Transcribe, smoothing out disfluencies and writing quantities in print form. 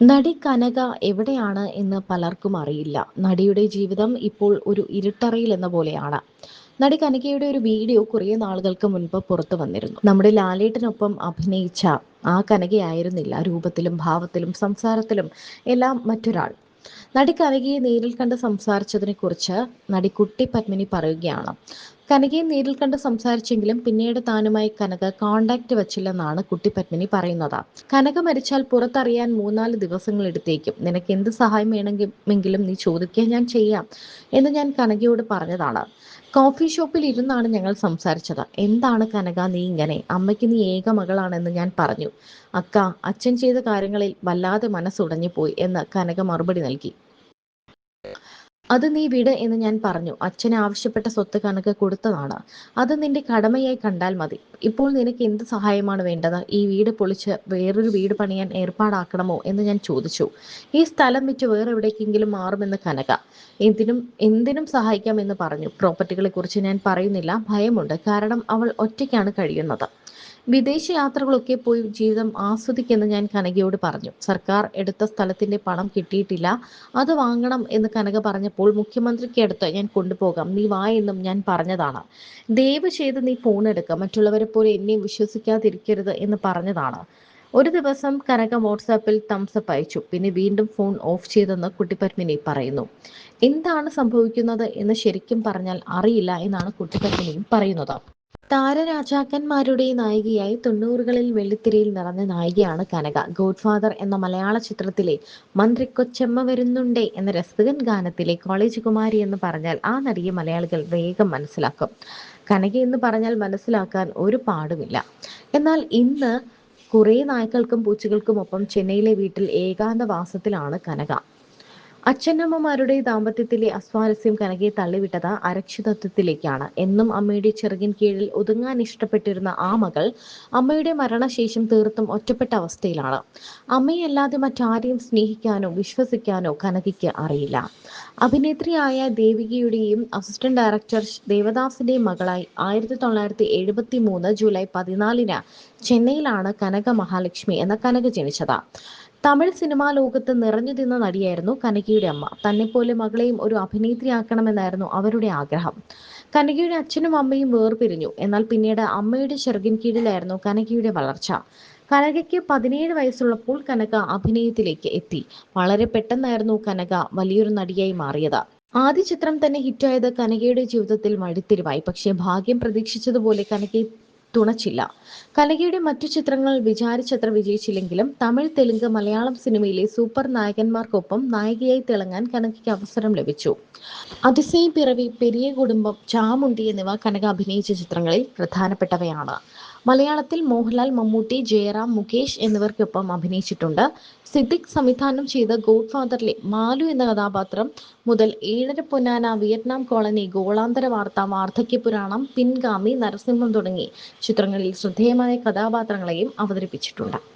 നടി കനക എവിടെയാണ് എന്ന് പലർക്കും അറിയില്ല. നടിയുടെ ജീവിതം ഇപ്പോൾ ഒരു ഇരുട്ടറയിൽ എന്ന പോലെയാണ്. നടി കനകയുടെ ഒരു വീഡിയോ കുറേ നാളുകൾക്ക് മുൻപ് പുറത്തു വന്നിരുന്നു. നമ്മുടെ ലാലേട്ടനൊപ്പം അഭിനയിച്ച ആ കനകയായിരുന്നില്ല രൂപത്തിലും ഭാവത്തിലും സംസാരത്തിലും എല്ലാം മറ്റൊരാൾ. നടി കനകയെ നേരിൽ കണ്ട് സംസാരിച്ചതിനെക്കുറിച്ച് നടി കുട്ടി പത്മിനി പറയുകയാണ്. കനകയെ നേരിൽ കണ്ട് സംസാരിച്ചെങ്കിലും പിന്നീട് താനുമായി കനക കോണ്ടാക്ട് വച്ചില്ലെന്നാണ് കുട്ടി പത്മിനി പറയുന്നത്. കനക മരിച്ചാൽ പുറത്തറിയാൻ 3-4 ദിവസങ്ങൾ എടുത്തേക്കും. നിനക്ക് എന്ത് സഹായം വേണമെങ്കിലും നീ ചോദിക്കുക, ഞാൻ ചെയ്യാം എന്ന് ഞാൻ കനകയോട് പറഞ്ഞതാണ്. കോഫി ഷോപ്പിൽ ഇരുന്നാണ് ഞങ്ങൾ സംസാരിച്ചത്. എന്താണ് കനക നീ ഇങ്ങനെ? അമ്മയ്ക്ക് നീ ഏക മകളാണെന്ന് ഞാൻ പറഞ്ഞു. അക്ക, അച്ഛൻ ചെയ്ത കാര്യങ്ങളിൽ വല്ലാതെ മനസ്സുടഞ്ഞു പോയി എന്ന് കനക മറുപടി നൽകി. അത് നീ വിട് എന്ന് ഞാൻ പറഞ്ഞു. അച്ഛൻ ആവശ്യപ്പെട്ട സ്വത്ത് കനക കൊടുത്തതാണ്. അത് നിന്റെ കടമയായി കണ്ടാൽ മതി. ഇപ്പോൾ നിനക്ക് എന്ത് സഹായമാണ് വേണ്ടത്? ഈ വീട് പൊളിച്ച് വേറൊരു വീട് പണിയാൻ ഏർപ്പാടാക്കണമോ എന്ന് ഞാൻ ചോദിച്ചു. ഈ സ്ഥലം വിറ്റ് വേറെ എവിടേക്കെങ്കിലും മാറുമെന്ന് കനക. എന്തിനും എന്തിനും സഹായിക്കാമെന്ന് പറഞ്ഞു. പ്രോപ്പർട്ടികളെ കുറിച്ച് ഞാൻ പറയുന്നില്ല, ഭയമുണ്ട്. കാരണം അവൾ ഒറ്റയ്ക്കാണ് കഴിയുന്നത്. വിദേശ യാത്രകളൊക്കെ പോയി ജീവിതം ആസ്വദിക്കുമെന്ന് ഞാൻ കനകയോട് പറഞ്ഞു. സർക്കാർ എടുത്ത സ്ഥലത്തിന്റെ പണം കിട്ടിയിട്ടില്ല, അത് വാങ്ങണം എന്ന് കനക പറഞ്ഞപ്പോൾ മുഖ്യമന്ത്രിക്ക് അടുത്ത് ഞാൻ കൊണ്ടുപോകാം, നീ വാ എന്നും ഞാൻ പറഞ്ഞതാണ്. ദയവ് ചെയ്ത് നീ ഫോൺ എടുക്കുക, മറ്റുള്ളവരെ പോലെ എന്നെ വിശ്വസിക്കാതിരിക്കരുത് എന്ന് പറഞ്ഞതാണ്. ഒരു ദിവസം കനക വാട്സാപ്പിൽ തംസപ്പ് അയച്ചു, പിന്നെ വീണ്ടും ഫോൺ ഓഫ് ചെയ്തെന്ന് കുട്ടിപ്പത്മിനി പറയുന്നു. എന്താണ് സംഭവിക്കുന്നത് എന്ന് ശരിക്കും പറഞ്ഞാൽ അറിയില്ല എന്നാണ് കുട്ടിപ്പത്മിനിയും പറയുന്നത്. താരരാജാക്കന്മാരുടെ നായികയായി 90കളിൽ വെള്ളിത്തിരയിൽ നിറഞ്ഞ നായികയാണ് കനക. ഗോഡ്ഫാദർ എന്ന മലയാള ചിത്രത്തിലെ മന്ത്രിക്കൊച്ചമ്മ വരുന്നുണ്ടേ എന്ന രസകൻ ഗാനത്തിലെ കോളേജ് കുമാരി എന്ന് പറഞ്ഞാൽ ആ നടിയെ മലയാളികൾ വേഗം മനസ്സിലാക്കും. കനക എന്ന് പറഞ്ഞാൽ മനസ്സിലാക്കാൻ ഒരു പാടുമില്ല. എന്നാൽ ഇന്ന് കുറേ നായ്ക്കൾക്കും പൂച്ചകൾക്കും ഒപ്പം ചെന്നൈയിലെ വീട്ടിൽ ഏകാന്തവാസത്തിലാണ് കനക. അച്ഛനമ്മമാരുടെ ദാമ്പത്യത്തിലെ അസ്വാരസ്യം കനകയെ തള്ളിവിട്ടത് അരക്ഷിതത്വത്തിലേക്കാണ്. എന്നും അമ്മയുടെ ചിറകിൻ കീഴിൽ ഒതുങ്ങാൻ ഇഷ്ടപ്പെട്ടിരുന്ന ആ മകൾ അമ്മയുടെ മരണശേഷം തീർത്തും ഒറ്റപ്പെട്ട അവസ്ഥയിലാണ്. അമ്മയല്ലാതെ മറ്റാരെയും സ്നേഹിക്കാനോ വിശ്വസിക്കാനോ കനകയ്ക്ക് അറിയില്ല. അഭിനേത്രിയായ ദേവികയുടെയും അസിസ്റ്റന്റ് ഡയറക്ടർ ദേവദാസിന്റെയും മകളായി 1973 ജൂലൈ 14 ചെന്നൈയിലാണ് കനക മഹാലക്ഷ്മി എന്ന കനക ജനിച്ചത്. തമിഴ് സിനിമാ ലോകത്ത് നിറഞ്ഞു നിന്ന നടിയായിരുന്നു കനകയുടെ അമ്മ. തന്നെപ്പോലെ മകളെയും ഒരു അഭിനേത്രിയാക്കണമെന്നായിരുന്നു അവരുടെ ആഗ്രഹം. കനകയുടെ അച്ഛനും അമ്മയും വേർപിരിഞ്ഞു. എന്നാൽ പിന്നീട് അമ്മയുടെ ചിറകിൻ കീഴിലായിരുന്നു കനകയുടെ വളർച്ച. കനകയ്ക്ക് 17 വയസ്സുള്ളപ്പോൾ കനക അഭിനയത്തിലേക്ക് എത്തി. വളരെ പെട്ടെന്നായിരുന്നു കനക വലിയൊരു നടിയായി മാറിയത്. ആദ്യ ചിത്രം തന്നെ ഹിറ്റായത് കനകയുടെ ജീവിതത്തിൽ വഴിത്തിരിവായി. പക്ഷേ ഭാഗ്യം പ്രതീക്ഷിച്ചതുപോലെ കനകയെ തുണച്ചില്ല. കനകയുടെ മറ്റു ചിത്രങ്ങൾ വിചാരിച്ചത്ര വിജയിച്ചില്ലെങ്കിലും തമിഴ്, തെലുങ്ക്, മലയാളം സിനിമയിലെ സൂപ്പർ നായകന്മാർക്കൊപ്പം നായികയായി തിളങ്ങാൻ കനകയ്ക്ക് അവസരം ലഭിച്ചു. അതിസയം പിറവി, പെരിയ കുടുംബം, ചാമുണ്ടി എന്നിവ കനക അഭിനയിച്ച ചിത്രങ്ങളിൽ പ്രധാനപ്പെട്ടവയാണ്. മലയാളത്തിൽ മോഹൻലാൽ, മമ്മൂട്ടി, ജയറാം, മുകേഷ് എന്നിവർക്കൊപ്പം അഭിനയിച്ചിട്ടുണ്ട്. സിദ്ദിഖ് സംവിധാനം ചെയ്ത ഗോഡ്ഫാദറിലെ മാലു എന്ന കഥാപാത്രം മുതൽ ഏഴര പൊന്നാന, വിയറ്റ്നാം കോളനി, ഗോളാന്തര വാർത്ത, വാർദ്ധക്യപുരാണം, പിൻഗാമി, നരസിംഹം തുടങ്ങി ചിത്രങ്ങളിൽ ശ്രദ്ധേയമായ കഥാപാത്രങ്ങളെയും അവതരിപ്പിച്ചിട്ടുണ്ട്.